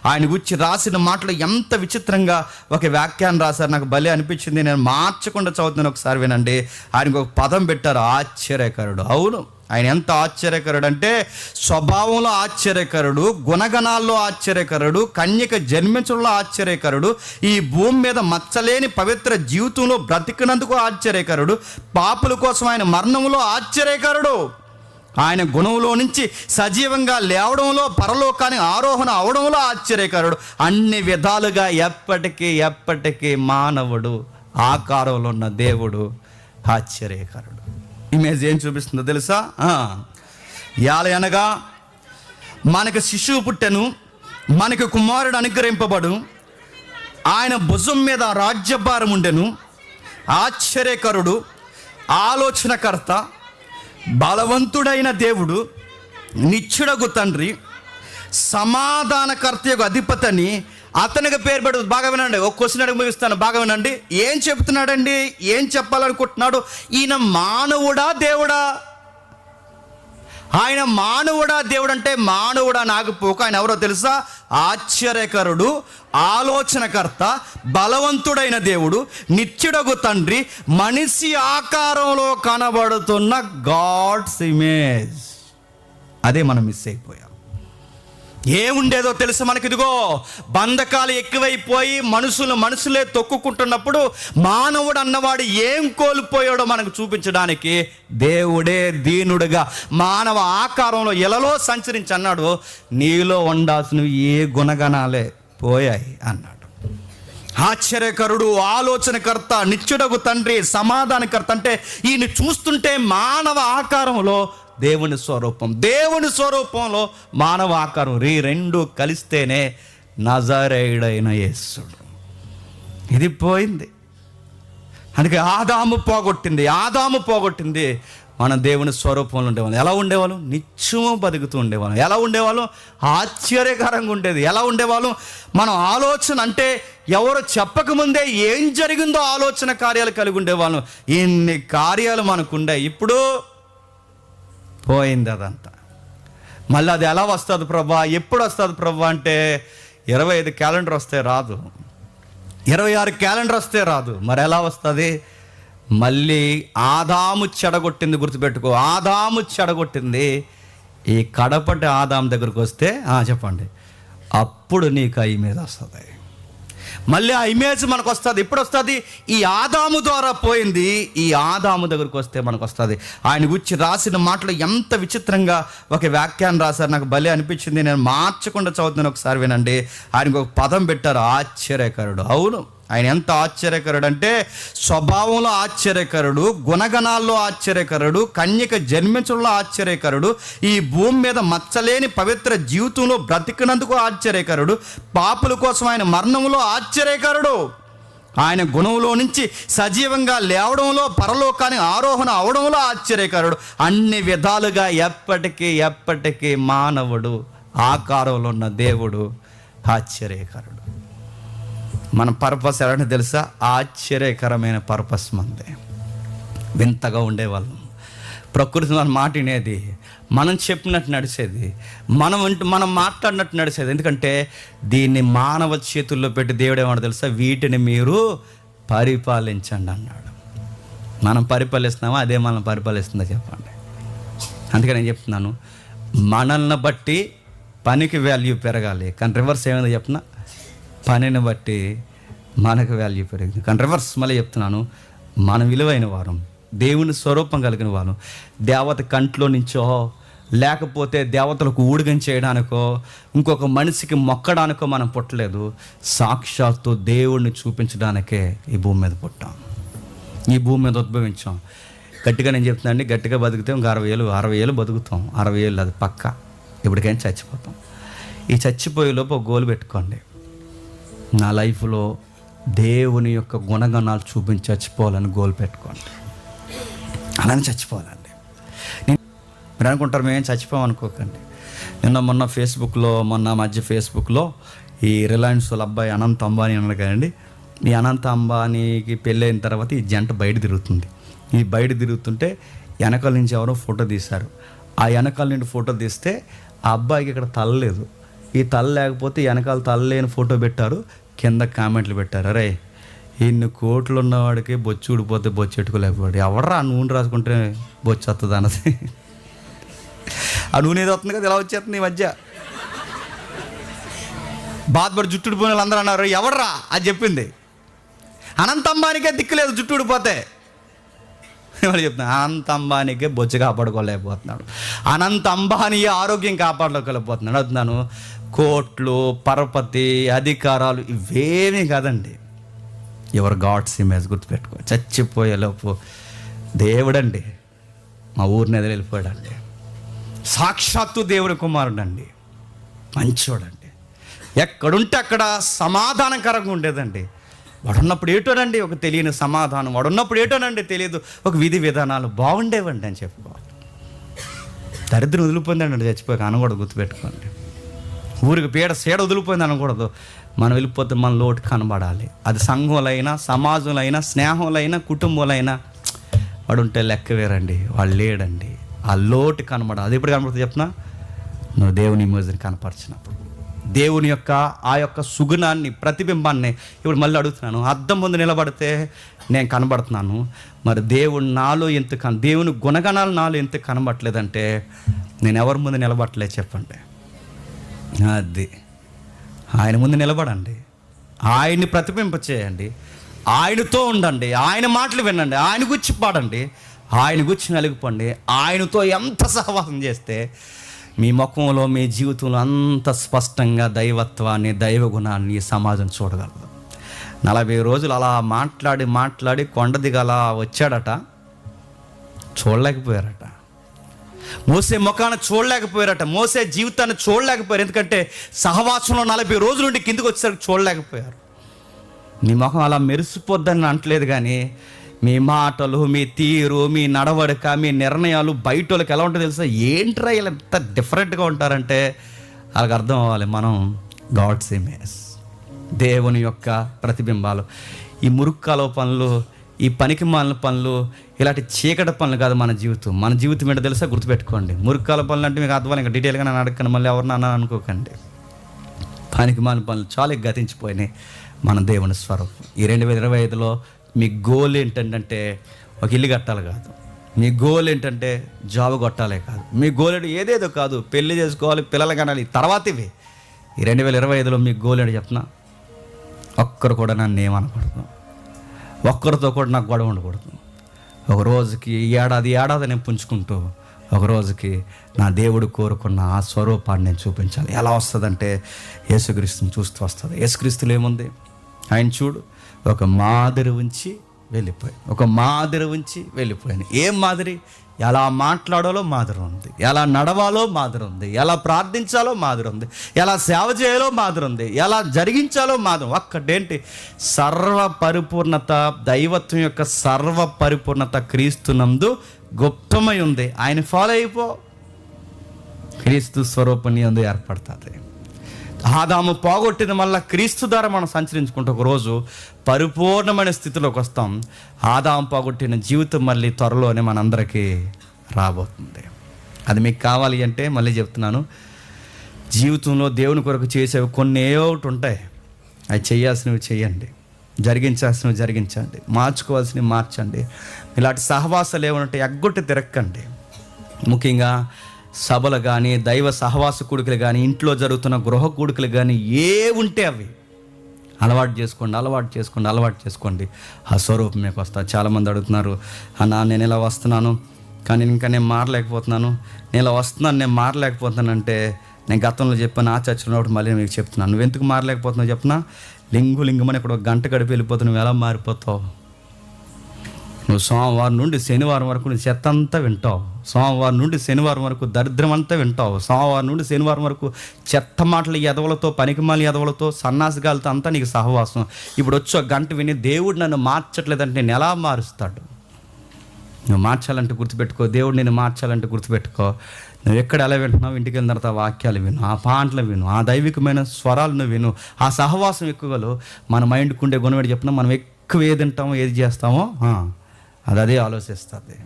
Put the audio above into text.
ఆయన గురించి రాసిన మాటలు ఎంత విచిత్రంగా ఒక వ్యాఖ్యానం రాశారు, నాకు భలే అనిపించింది. నేను మార్చకుండా చదువుతున్నాను, ఒకసారి వినండి. ఆయనకు ఒక పదం పెట్టారు, ఆశ్చర్యకరుడు. అవును, ఆయన ఎంత ఆశ్చర్యకరుడు అంటే స్వభావంలో ఆశ్చర్యకరుడు, గుణగణాల్లో ఆశ్చర్యకరుడు, కన్యక జన్మించడంలో ఆశ్చర్యకరుడు, ఈ భూమి మీద మచ్చలేని పవిత్ర జీవితంలో బ్రతికినందుకు ఆశ్చర్యకరుడు, పాపుల కోసం ఆయన మరణంలో ఆశ్చర్యకరుడు, ఆయన గుణంలో నుంచి సజీవంగా లేవడంలో, పరలోకానికి ఆరోహణ అవడంలో ఆశ్చర్యకరుడు. అన్ని విధాలుగా ఎప్పటికీ మానవుడు ఆకారంలో ఉన్న దేవుడు ఆశ్చర్యకరుడు. ఇమేజ్ ఏం చూపిస్తుందో తెలుసా? అనగా మనకు శిశువు పుట్టెను, మనకు కుమారుడు అనుగ్రహింపబడు, ఆయన భుజం మీద రాజ్యభారం ఉండెను, ఆశ్చర్యకరుడు, ఆలోచనకర్త, బలవంతుడైన దేవుడు, నిత్యుడగు తండ్రి, సమాధానకర్త యొక్క అధిపతిని అతనికి పేరు పెడు. బాగా వినండి, ఒక క్వశ్చన్ అడిగి ముగిస్తాను, బాగా వినండి. ఏం చెప్తున్నాడండి? ఏం చెప్పాలనుకుంటున్నాడు? ఈయన మానవుడా దేవుడా? ఆయన మానవుడా దేవుడు అంటే మానవుడా నాగపోక ఆయన ఎవరో తెలుసా? ఆశ్చర్యకరుడు, ఆలోచనకర్త, బలవంతుడైన దేవుడు, నిత్యుడగు తండ్రి, మనిషి ఆకారంలో కనబడుతున్న గాడ్స్ ఇమేజ్. అదే మనం మిస్ అయిపోయాం. ఏముండేదో తెలుసా మనకి? ఇదిగో బంధకాలు ఎక్కువైపోయి మనుషులే తొక్కుకుంటున్నప్పుడు మానవుడు అన్నవాడు ఏం కోల్పోయాడో మనకు చూపించడానికి దేవుడే దీనుడుగా మానవ ఆకారంలో ఎలలో సంచరించి అన్నాడు, నీలో ఉండాల్సినవి ఏ గుణగణాలే పోయాయి అన్నాడు. ఆశ్చర్యకరుడు, ఆలోచనకర్త, నిత్యుడగు తండ్రి, సమాధానకర్త అంటే ఈయన చూస్తుంటే మానవ ఆకారంలో దేవుని స్వరూపంలో మానవ ఆకారం, రెండు కలిస్తేనే నజరేయుడైన యేసుడు. ఇది పోయింది. అందుకే ఆదాము పోగొట్టింది. మనం దేవుని స్వరూపంలో ఉండేవాళ్ళం. ఎలా ఉండేవాళ్ళం? నిత్యము బతుకుతూ ఉండేవాళ్ళం. ఎలా ఉండేవాళ్ళం? ఆశ్చర్యకరంగా ఉండేది. ఎలా ఉండేవాళ్ళం? మనం ఆలోచన అంటే ఎవరు చెప్పకముందే ఏం జరిగిందో ఆలోచన కార్యాలు కలిగి ఉండేవాళ్ళం. ఇన్ని కార్యాలు మనకుండే. ఇప్పుడు పోయింది అదంతా. మళ్ళీ అది ఎలా వస్తుంది ప్రభా, ఎప్పుడు వస్తుంది ప్రభా అంటే 25 క్యాలెండర్ వస్తే రాదు, 26 క్యాలెండర్ వస్తే రాదు. మరి ఎలా వస్తుంది? మళ్ళీ ఆదాము చెడగొట్టింది గుర్తుపెట్టుకో. ఆదాము చెడగొట్టింది ఈ కడపటి ఆదాము దగ్గరకు వస్తే చెప్పండి, అప్పుడు నీకు ఆ ఇమేజ్ వస్తుంది. మళ్ళీ ఆ ఇమేజ్ మనకు వస్తుంది. ఎప్పుడు వస్తుంది? ఈ ఆదాము ద్వారా పోయింది, ఈ ఆదాము దగ్గరకు వస్తే మనకు వస్తుంది. ఆయన గురించి రాసిన మాటలు ఎంత విచిత్రంగా ఒక వ్యాఖ్యానం రాశారు, నాకు భలే అనిపించింది. నేను మార్చకుండా చదువుతున్నాను, ఒకసారి వినండి. ఆయనకు ఒక పదం పెట్టారు, ఆశ్చర్యకరుడు. అవును, ఆయన ఎంత ఆశ్చర్యకరుడు అంటే స్వభావంలో ఆశ్చర్యకరుడు, గుణగణాల్లో ఆశ్చర్యకరుడు, కన్యక జన్మించడంలో ఆశ్చర్యకరుడు, ఈ భూమి మీద మచ్చలేని పవిత్ర జీవితంలో బ్రతికినందుకు ఆశ్చర్యకరుడు, పాపుల కోసం ఆయన మరణంలో ఆశ్చర్యకరుడు, ఆయన గుణంలో నుంచి సజీవంగా లేవడంలో, పరలోకానికి ఆరోహణ అవడంలో ఆశ్చర్యకరుడు. అన్ని విధాలుగా ఎప్పటికీ మానవుడు ఆకారంలో ఉన్న దేవుడు ఆశ్చర్యకరుడు. మన పర్పస్ ఎవరంటే తెలుసా? ఆశ్చర్యకరమైన పర్పస్ మనదే. వింతగా ఉండేవాళ్ళం. ప్రకృతి మన మాట వినేది, మనం చెప్పినట్టు నడిచేది, మనం మాట్లాడినట్టు నడిచేది. ఎందుకంటే దీన్ని మానవ చేతుల్లో పెట్టి దేవుడు ఏమన్నా తెలుసా? వీటిని మీరు పరిపాలించండి అన్నాడు. మనం పరిపాలిస్తున్నామా? అదే మనం పరిపాలిస్తుందా చెప్పండి. అందుకే నేను చెప్తున్నాను, మనల్ని బట్టి పనికి వాల్యూ పెరగాలి, కానీ రివర్స్ ఏమైందో చెప్పిన, పనిని బట్టి మనకు వాల్యూ పెరిగింది. కానీ రివర్స్ మళ్ళీ చెప్తున్నాను, మన విలువైన వారం, దేవుని స్వరూపం కలిగిన వారం, దేవత కంట్లో నుంచో లేకపోతే దేవతలకు ఊడిగం చేయడానికో ఇంకొక మనిషికి మొక్కడానికో మనం పుట్టలేదు. సాక్షాత్తు దేవుణ్ణి చూపించడానికే ఈ భూమి మీద పుట్టాం, ఈ భూమి మీద ఉద్భవించాం. గట్టిగా నేను చెప్తున్నానండి, గట్టిగా బతికితే ఇంకా 60 ఏళ్ళు బతుకుతాం. 60 ఏళ్ళు అది పక్క. ఇప్పటికైనా చచ్చిపోతాం. ఈ చచ్చిపోయే లోపు ఒక గోల్ పెట్టుకోండి, నా లైఫ్లో దేవుని యొక్క గుణగణాలు చూపించి చచ్చిపోవాలని గోల్ పెట్టుకోండి. అలానే చచ్చిపోవాలండి. మీరు అనుకుంటారు మేము చచ్చిపోమనుకోకండి. మొన్న ఫేస్బుక్లో ఈ రిలయన్స్ వాళ్ళ అబ్బాయి అనంత్ అంబానీ అన్నారు కదండి. ఈ అనంత్ అంబానీకి పెళ్ళైన తర్వాత ఈ జంట బయట తిరుగుతుంది. ఈ బయట తిరుగుతుంటే వెనకాల నుంచి ఎవరో ఫోటో తీశారు. ఆ వెనకాల నుండి ఫోటో తీస్తే ఆ అబ్బాయికి ఇక్కడ తల లేదు, ఈ తల లేకపోతే వెనకాల తల లేని ఫోటో పెట్టారు, కింద కామెంట్లు పెట్టారు, అరే ఇన్ని కోట్లు ఉన్నవాడికి బొచ్చు ఊడిపోతే బొచ్చు ఎట్టుకోలేకపోయాడు, ఎవడరా నూనె రాసుకుంటే బొచ్చు వస్తుంది అన్నది. ఆ నూనె ఏదో వస్తుంది కదా, ఇలా వచ్చేస్తుంది ఈ మధ్య. బాధపడి జుట్టు ఊడిపోయిన వాళ్ళు అందరూ అన్నారు, ఎవడరా అది చెప్పింది. అనంత అంబానికే దిక్కులేదు జుట్టు ఊడిపోతే. వాళ్ళు చెప్తున్నా అనంత అంబానీకే బొచ్చు కాపాడుకోలేకపోతున్నాడు, అనంత అంబానీ ఆరోగ్యం కాపాడుకోలేకపోతున్నాడు. అవుతున్నాను కోట్లు, పరపతి, అధికారాలు ఇవేమీ కాదండి. ఎవరు గాడ్స్ ఇమేజ్ గుర్తుపెట్టుకో. చచ్చిపోయేలోపు దేవుడండి మా ఊరిని ఎదురు వెళ్ళిపోయాడండి. సాక్షాత్తు దేవుడి కుమారుడు అండి, మంచోడండి. ఎక్కడుంటే అక్కడ సమాధానకరంగా ఉండేదండి. వాడున్నప్పుడు ఏటోనండి ఒక తెలియని సమాధానం, వాడున్నప్పుడు ఏటోనండి తెలియదు ఒక విధి విధానాలు బాగుండేవండి అని చెప్పుకోవాలి. దరిద్రం వదిలిపోయిందండి చచ్చిపోయాక అనకూడదు, గుర్తుపెట్టుకోండి. ఊరికి పీడ సీడ వదిలిపోయింది అనకూడదు. మనం వెళ్ళిపోతే మన లోటు కనబడాలి. అది సంఘంలో అయినా, సమాజంలో అయినా, స్నేహంలో అయినా, కుటుంబంలో అయినా. వాడు ఉంటే లెక్క వేరండి, వాడు లేడండి. ఆ లోటు కనబడాలి. అది ఎప్పుడు కనబడుతుంది చెప్తున్నా, నువ్వు దేవుని ఇమేజ్ని కనపరిచినప్పుడు, దేవుని యొక్క ఆ యొక్క సుగుణాన్ని, ప్రతిబింబాన్ని. ఇప్పుడు మళ్ళీ అడుగుతున్నాను, అద్దం ముందు నిలబడితే నేను కనబడుతున్నాను, మరి దేవుడు నాలో ఎంత దేవుని గుణగణాలు నాలో ఎంత కనబడట్లేదంటే నేను ఎవరి ముందు నిలబడట్లేదు చెప్పండి. అది ఆయన ముందు నిలబడండి, ఆయన్ని ప్రతిబింబ చేయండి, ఆయనతో ఉండండి, ఆయన మాటలు వినండి, ఆయన గురించి పాడండి, ఆయన గురించి నలిగిపోండి. ఆయనతో ఎంత సహవాసం చేస్తే మీ ముఖంలో, మీ జీవితంలో అంత స్పష్టంగా దైవత్వాన్ని, దైవ గుణాన్ని ఈ సమాజం చూడగలదు. 40 రోజులు అలా మాట్లాడి కొండ దిగల వచ్చాడట, చూడలేకపోయారట. మోసే ముఖాన్ని చూడలేకపోయారట, మోసే జీవితాన్ని చూడలేకపోయారు. ఎందుకంటే సహవాసంలో 40 రోజుల నుండి కిందకు వచ్చేసరికి చూడలేకపోయారు. మీ ముఖం అలా మెరిసిపోద్దని అంటలేదు, కానీ మీ మాటలు, మీ తీరు, మీ నడవడిక, మీ నిర్ణయాలు బయట వాళ్ళకి ఎలా ఉంటుందో తెలుసా? ఏంట్రా ఇలా ఎంత డిఫరెంట్గా ఉంటారంటే వాళ్ళకి అర్థం అవ్వాలి, మనం గాడ్స్ ఇమేజ్, దేవుని యొక్క ప్రతిబింబాలు. ఈ మురుక్కాలో పనులు, ఈ పనికిమాలిన పనులు, ఇలాంటి చీకటి పనులు కాదు మన జీవితం. మన జీవితం ఏంటో తెలుసా? గుర్తుపెట్టుకోండి. మురుక్కాల పనులు అంటే మీకు అర్థం, ఇంకా డీటెయిల్గా నేను అడగను, మళ్ళీ ఎవరినన్నా అనుకోకండి. పనికిమాలిన పనులు చాలా గతించిపోయినాయి. మన దేవుని స్వరూపం. ఈ 2025లో మీ గోల్ ఏంటంటే ఒక ఇల్లు కట్టాలి కాదు, మీ గోల్ ఏంటంటే జాబ్ కొట్టాలే కాదు, మీ గోల్ ఏంటి ఏదేదో కాదు, పెళ్లి చేసుకోవాలి, పిల్లలు కనాలి, తర్వాత ఇవి. ఈ 2025లో మీ గోల్ ఏంటి చెప్తున్నా? ఒక్కరు కూడా నన్ను ఏమనకూడదు, ఒక్కరితో కూడా నాకు గొడవ ఉండకూడదు. ఒక రోజుకి ఏడాది నేను పుంజుకుంటూ ఒక రోజుకి నా దేవుడు కోరుకున్న ఆ స్వరూపాన్ని నేను చూపించాలి. ఎలా వస్తుందంటే యేసుక్రీస్తుని చూస్తూ వస్తుంది. యేసుక్రీస్తులు ఏముంది? ఆయన చూడు, ఒక మాదిరి ఉంచి వెళ్ళిపోయాను. ఏం మాదిరి? ఎలా మాట్లాడాలో మాదిరి ఉంది, ఎలా నడవాలో మాదిరి ఉంది, ఎలా ప్రార్థించాలో మాదిరి ఉంది, ఎలా సేవ చేయాలో మాదిరి ఉంది, ఎలా జరిగించాలో మాదిరి. ఒక్కటేంటి? సర్వ పరిపూర్ణత, దైవత్వం యొక్క సర్వ పరిపూర్ణత క్రీస్తునందు గుప్తమై ఉంది. ఆయన ఫాలో అయిపో, క్రీస్తు స్వరూపం యందు ఏర్పడుతుంది. ఆదాము పోగొట్టిన మళ్ళీ క్రీస్తు ద్వారా మనం సంచరించుకుంటూ ఒకరోజు పరిపూర్ణమైన స్థితిలోకి వస్తాం. ఆదాము పోగొట్టిన జీవితం మళ్ళీ త్వరలోనే మనందరికీ రాబోతుంది. అది మీకు కావాలి అంటే మళ్ళీ చెప్తున్నాను, జీవితంలో దేవుని కొరకు చేసేవి కొన్ని ఒకటి ఉంటాయి. అవి చేయాల్సినవి చేయండి, జరిగించాల్సినవి జరిగించండి, మార్చుకోవాల్సినవి మార్చండి. ఇలాంటి సహవాసాలు ఏమంటే ఎగ్గొట్టి తిరక్కండి. ముఖ్యంగా సభలు కానీ, దైవ సహవాస కూడికలు కానీ, ఇంట్లో జరుగుతున్న గృహ కూడికలు కానీ ఏ ఉంటే అవి అలవాటు చేసుకోండి. ఆ స్వరూపం మీకు వస్తుంది. చాలామంది అడుగుతున్నారు, అన్న నేను ఇలా వస్తున్నాను కానీ ఇంకా నేను మారలేకపోతున్నాను, నేను ఇలా వస్తున్నాను నేను మారలేకపోతున్నానంటే, నేను గతంలో చెప్పాను ఆ చర్చలో ఉన్నప్పుడు మళ్ళీ మీకు చెప్తున్నాను. నువ్వు ఎందుకు మారలేకపోతున్నావు చెప్పినా? లింగమని ఇక్కడ ఒక గంట గడిపి వెళ్ళిపోతావు. నువ్వు ఎలా మారిపోతావు? నువ్వు సోమవారం నుండి శనివారం వరకు నీ చెత్త అంతా వింటావు, సోమవారం నుండి శనివారం వరకు దరిద్రం అంతా వింటావు, సోమవారం నుండి శనివారం వరకు చెత్త మాటలు ఎదవలతో, పనికిమాలి ఎదవలతో, సన్నాసిగాలతో అంతా నీకు సహవాసం. ఇప్పుడు వచ్చి ఒక గంట విని దేవుడు నన్ను మార్చట్లేదంటే నేను ఎలా మారుస్తాడు? నువ్వు మార్చాలంటే గుర్తుపెట్టుకో, దేవుడు నేను మార్చాలంటే గుర్తుపెట్టుకో. నువ్వు ఎక్కడ ఎలా వింటున్నావు? ఇంటికి వెళ్ళిన తర్వాత వాక్యాలు విను, ఆ పాటలు విను, ఆ దైవికమైన స్వరాలను విను. ఆ సహవాసం ఎక్కువలో మన మైండ్కి ఉండే గుణం ఏంటి చెప్పినా, మనం ఎక్కువ ఏది తింటామో ఏది చేస్తామో అది అదే ఆలోచిస్తుంది.